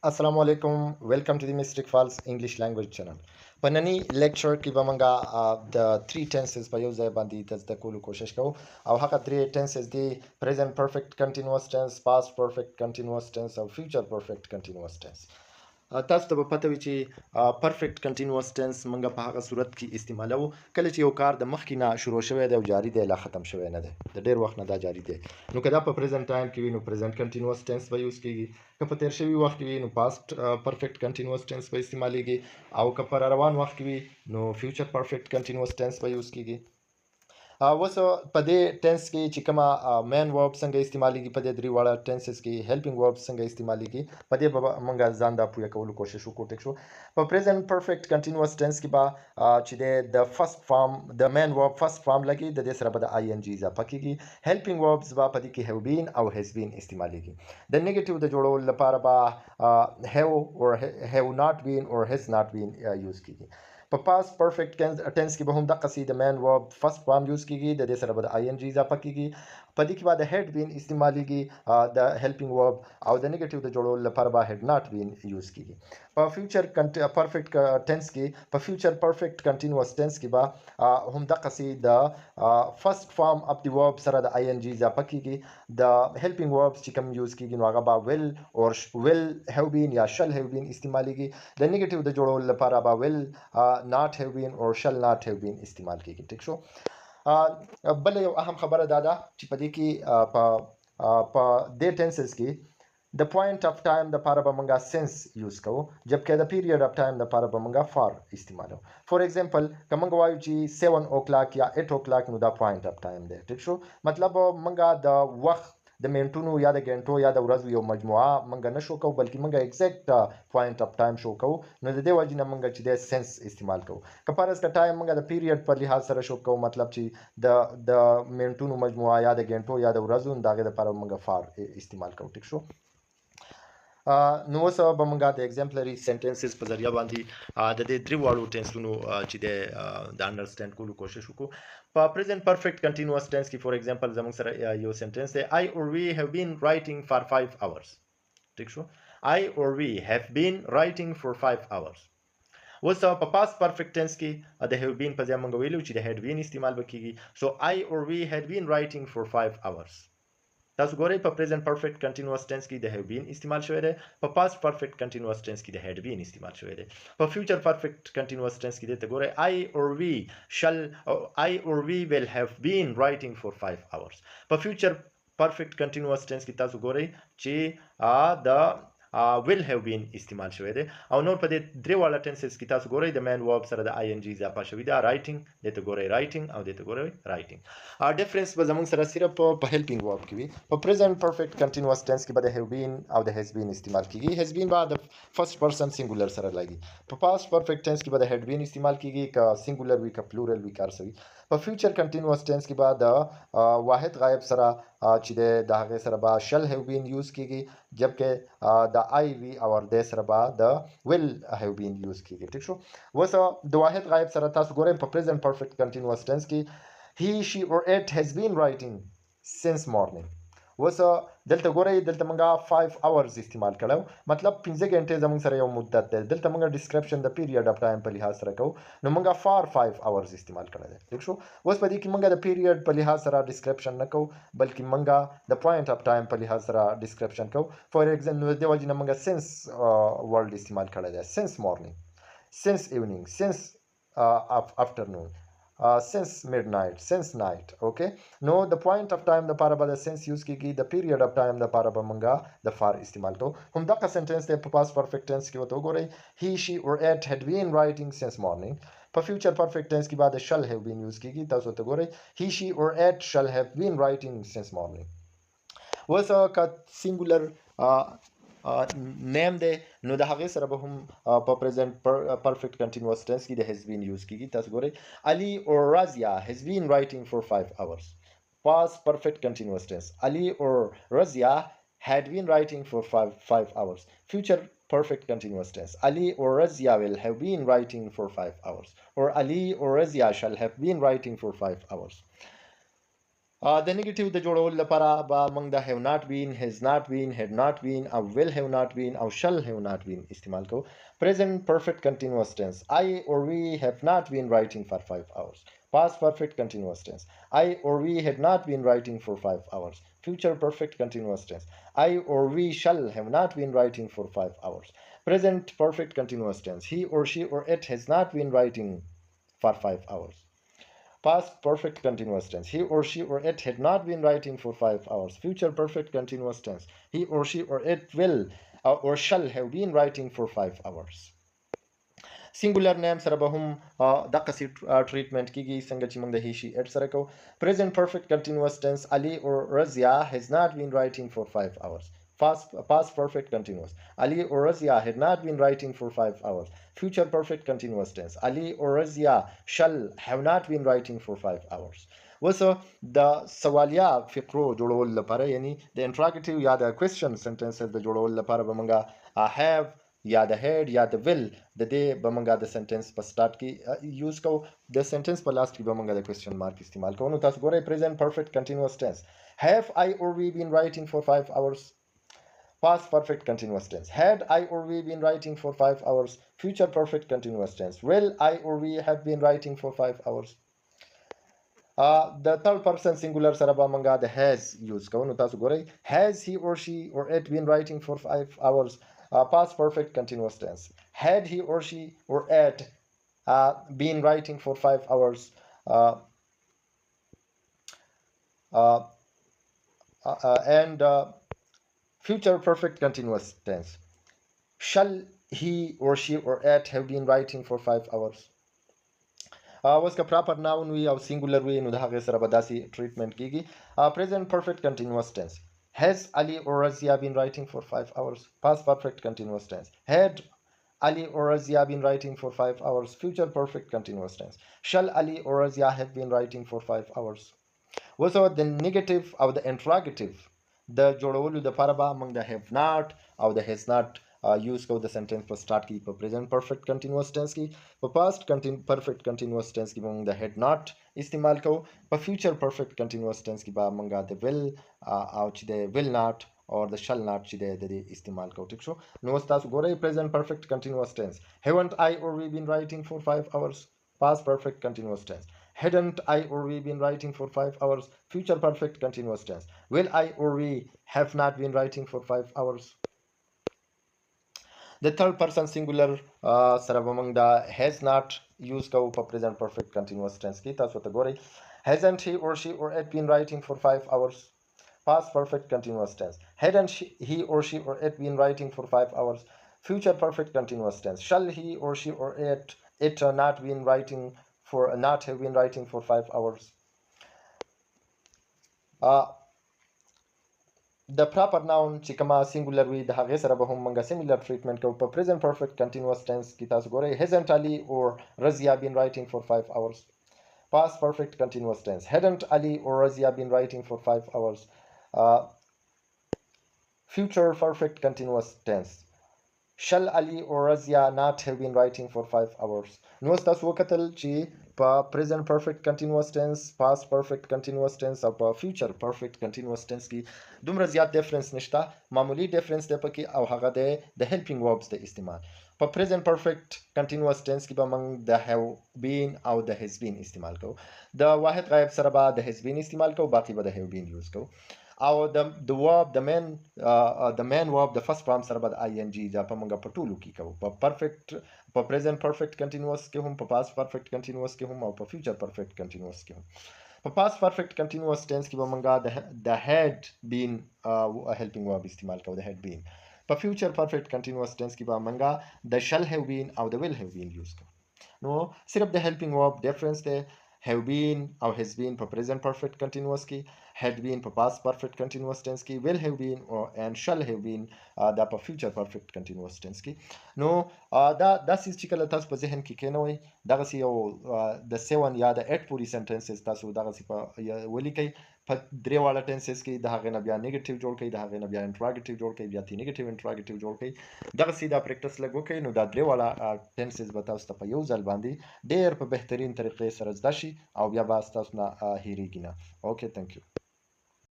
Assalamu alaikum. Welcome to the Mystic Falls English Language Channel. Panani lecture ki bamanga the three tenses pa yau zai bandi tazda kulu koshish kau. Au haka three tenses di present perfect continuous tense, past perfect continuous tense, au future perfect continuous tense. تاسو ته په پته وي چې پرفیکټ کنټینوس ټنس منګه په هغه صورت کې استعمالو کله چې یو کار د مخکې نه شروع شوی دی او جاری دی لا ختم شوی نه دی د ډیر وخت نه دا جاری دی نو که دا په پریزنت ټایم کې وي نو پریزنت کنټینوس ټنس به یوز کیږي که په تیر شوي وخت کې وي نو پاست پرفیکټ کنټینوس ټنس به استعمالیږي او که په روان وخت کې وي نو فیوچر پرفیکټ کنټینوس ټنس به یوز کیږي اوس په دې ټنس کې چې کومه مین ورب څنګه استعمالیږي په دې درې واړه ټنسز کې هیلپینګ ورب څنګه استعمالیږي په دې به موږ ځان دا پوهه کولو کوشش وکړو ټیک شو په پریزنت پرفیکټ کنټینوس ټنس کې به چې د فرست فارم د مین ورب فرست فارم لګي د دې سره به د آی ان جی اضافه کیږي هیلپینګ وربز به په دې کې هیو بین او هیز بین استعمالیږي د نیگیټیو د جوړولو لپاره به هیو اور هیو ناٹ بین اور هیز ناٹ بین یوز کیږي په پاست پرفیکټ ټنس کې به هم دغه سي د مین ورب فرست فارم یوز کیږي د دې سره به د آی ان جی اضافه کیږي په دې کې به د هډ بین استعمالیږي د هیلپینګ ورب او د نیگیټیو د جوړولو لپاره به هډ ناٹ بین یوز کیږي په فیوچر پرفیکټ ټنس کې په فیوچر پرفیکټ کنټینوس ټنس کې به هم دغه سي د فرست فارم اف دی ورب سره د آی ان جی اضافه کیږي د هیلپینګ ورب چې کوم یوز کیږي نو هغه به ویل اور ویل هیو بین یا شل هیو بین استعمالیږي د نیگیټیو د جوړولو لپاره به ویل not have been or shall not have been استعمال کیږي ټیک شو بل یو اهم خبره دا ده چې په دې کې په دې ټنسز کې د پوینټ اف ټایم د لپاره به موږ سنس یوز کوو جبکې د پیریډ اف ټایم د لپاره به موږ فار استعمالو فور ایگزامپل که موږ وایو چې 7 او کلاک یا 8 او کلاک نو دا پوینټ اف ټایم دی ټیک شو مطلب موږ د وخت د منټونو یا د غنټو یا د ورځو یو مجموعه منګه نشو کو بلکې منګه ایگزیکټ پوینټ اف ټایم شو کو نو د دې وجې نه منګه چې د سنس استعمال کو کپارس کا ټایم منګه د پیریډ پر لحاظ سره شو کو مطلب چې د منټونو مجموعه یا د غنټو یا د ورځو دغه لپاره منګه فار استعمال کو ټیک شو نو اوس به موږ د ایگزامپلري سنټنسز په ذریعہ باندې د دې درې واړو ټنسونو چې د انډرسټاند کولو کوشش وکړو په پریزنت پرفیکټ کنټینوس ټنس کې فور ایگزامپل زموږ سره یو سنټنس دی I or we have been writing for 5 hours ٹھیک شو I or we have been writing for 5 hours اوس په پاست پرفیکټ ټنس کې د هیو بین په ځای موږ ویلو چې د هډ بین استعمال وکړي سو I or we had been writing for 5 hours تاسو ګورئ په پریزنت پرفیکټ کنټینوس ټنس کې د هیو بین استعمال شوی دی په پاست پرفیکټ کنټینوس ټنس کې د هډ بین استعمال شوی دی په فیوچر پرفیکټ کنټینوس ټنس کې د ګورئ I or we will have been writing for 5 hours په فیوچر پرفیکټ کنټینوس ټنس کې تاسو ګورئ چې د will have been استعمال شوی دی او نور په دې درې واړه ټنسز کې تاسو ګورئ د مین ورب سره د آی ان جی اضافه شوی دی رائټینګ دته ګورئ رائټینګ او دته ګورئ رائټینګ ډیفرنس به زموږ سره صرف په هیلپینګ ورب کې وي په پریزنت پرفیکټ کنټینوس ټنس کې به د هیو بین او د هیز بین استعمال کیږي هیز بین به د فرست پرسن سنگولر سره لګي په پاست پرفیکټ ټنس کې به د هډ بین استعمال کیږي که سنگولر وي که پلورل وي کار سوي په فیوچر کنټینوس ټنس کې به د واحد غایب سره چې د هغه سره به شل هیو بین یوز کیږي جبکې د آی وی او د سره به د ویل هیو بین یوز کیږي ټیک شو وسه د واحد غایب سره تاسو ګورئ په پریزنت پرفیکټ کنټینوس ټنس کې he she or it has been writing since morning وسه دلته ګورئ دلته موږ 5 hours استعمال کړو مطلب 15 غنټه زموږ سره یو مدت ده دلته موږ ډسکرپشن د پیریډ اف ټایم په لحاظ سره کوو نو موږ فار 5 hours استعمال کړی دی ٹھیک شو اوس په دې کې موږ د پیریډ په لحاظ سره ډسکرپشن نه کوو بلکې موږ د پوینټ اف ټایم په لحاظ سره ډسکرپشن کوو فور ایگزامپل د وجه نه موږ سنس ورډ استعمال کړی دی سنس مارنینګ سنس ایونینګ سنس afternoon since midnight since night okay no the point of time the لپاره به د سنس یوز کیږي د پیریډ اف ټایم لپاره به مونږه د فار استعمال کوو هم دغه سنټنس دی په پاست پرفیکټ ټنس کې وته وګورئ he she or it had been writing since morning په فیوچر پرفیکټ ټنس کې بعد shall have been یوز کیږي تاسو ته ګورئ he she or it shall have been writing since morning وسه کا سنگولر نیم دی نو د هغه سره به هم په پریزنت پرفیکټ کنټینوس ټنس کې د هیز بین یوز کیږي تاسو ګورئ Ali or Razia has been writing for 5 hours past perfect continuous tense Ali or Razia had been writing for 5 hours future perfect continuous tense Ali or Razia will have been writing for 5 hours or Ali or Razia shall have been writing for 5 hours د نیگیټیو د جوړولو لپاره به موږ د have not been, has not been, had not been او will have not been او shall have not been استعمال کوو. present perfect continuous tense I or we have not been writing for 5 hours. past perfect continuous tense I or we had not been writing for 5 hours. future perfect continuous tense I or we shall have not been writing for 5 hours. present perfect continuous tense he or she or it has not been writing for 5 hours. Past perfect continuous tense. He or she or it had not been writing for 5 hours. Future perfect continuous tense. He or she or it will or shall have been writing for 5 hours. Singular names سره به هم دقسې treatment کیږي څنګه چې موږ د he she it سره کوو. Present perfect continuous tense Ali or Razia has not been writing for 5 hours. Past perfect continuous Ali or Razia had not been writing for 5 hours. Future perfect continuous tense Ali or Razia shall have not been writing for 5 hours. وسه د سوالیه فقرو جوړول لپاره یعنی د انټراګټیو یا د کوېسچن سنټنسز د جوړول لپاره به موږ have یا د هډ یا د ویل د دې به موږ د سنټنس په سٹارټ کې یوز کوو. د سنټنس په لاست کې به موږ د کوېسچن مارک استعمال کوو. نو تاسو ګورئ present perfect continuous tense have I or we been writing for 5 hours. Past perfect continuous tense had I or we been writing for 5 hours. Future perfect continuous tense will I or we have been writing for 5 hours. The third person singular سره به موږ د has use کوو. نو تاسو ګورئ has he or she or it been writing for 5 hours. Past perfect continuous tense had he or she or it been writing for 5 hours. And future perfect continuous tense shall he or she or it have been writing for 5 hours. اوس که پراپر ناون وي او سینګولر وي نو د هغې سره به داسې ټریټمنټ کیږي. present perfect continuous tense has Ali or Razia been writing for 5 hours. Past perfect continuous tense had Ali or Razia been writing for 5 hours. Future perfect continuous tense shall Ali or Razia have been writing for 5 hours. وسو د نیگیټیو او د انټراګټیو د جوړولو لپاره به موږ د have not او د has not یوز کوو د سنټنس په سٹارټ کې په present perfect continuous tense کې. په past perfect continuous tense کې به موږ د had not استعمال کوو. په future perfect continuous tense کې به موږ د will او چې د will not or the shall not چې د دې استعمال کوو. ټیک شو. نو اوس تاسو ګورئ present perfect continuous tense haven't I or we been writing for 5 hours. Past perfect continuous tense hadn't I or we been writing for 5 hours. Future perfect continuous tense will I or we have not been writing for 5 hours. The third person singular سره به موږ د has not use کوو په present perfect continuous tense کې. تاسو ته ګورئ hasn't he or she or it been writing for 5 hours. Past perfect continuous tense hadn't he or she or it been writing for 5 hours. Future perfect continuous tense shall he or she or it not been writing for not have been writing for 5 hours. د proper noun چې کومه singular وي د هغې سره به هم موږ similar treatment کوو. په present perfect continuous tense کې تاسو ګورئ hasn't Ali or Razia been writing for 5 hours. Past perfect continuous tense hadn't Ali or Razia been writing for 5 hours. Future perfect continuous tense shall Ali or Razia not have been writing for 5 hours. نو تاسو وکتل چې په present perfect continuous tense, past perfect continuous tense او په future perfect continuous tense کې دومره زیات ډیفرنس نشته. معمولی ډیفرنس دی پکې او هغه دی د helping verbs د استعمال. په present perfect continuous tense کې به موږ د have been او د has been استعمال کوو. د واحد غایب سره به د has been استعمال کوو. باقي به د have been یوز کوو. او د verb د main verb د first form سره به د ing دا په موږ په ټولو کې کوو. په perfect په present perfect continuous کې هم په past perfect continuous کې هم او په future perfect continuous کې هم. په past perfect continuous tense کې به موږ د had been helping verb استعمال کوو. د had been. په future perfect continuous tense کې به موږ د shall have been او د will have been یوز کوو. نو صرف د helping verb difference دی. have been او has been په present perfect continuous کې, had been په past perfect continuous tense کې, will have been and shall have been دا په future perfect continuous tense کې. نو دا سیس چې کله تاسو په ذهن کې کېنوئ دغسې یو د 7 یا د 8 پورې سنټنسز تاسو دغسې په ولیکئ. په درې واړه ټنسز کې د هغې نه بیا نیګیټیو جوړ کړئ، د هغې نه بیا انټراګیټیو جوړ کړئ، بیا نیګیټیو انټراګیټیو جوړ کړئ. دغسې دا پریکټس لږ وکړئ نو دا درې واړه ټنسز به تاسو ته په یو ځل باندې ډېر په بهترین طریقې سره زده شي او بیا به ستاسو نه هېرېږي نه. اوکې، تھینک یو.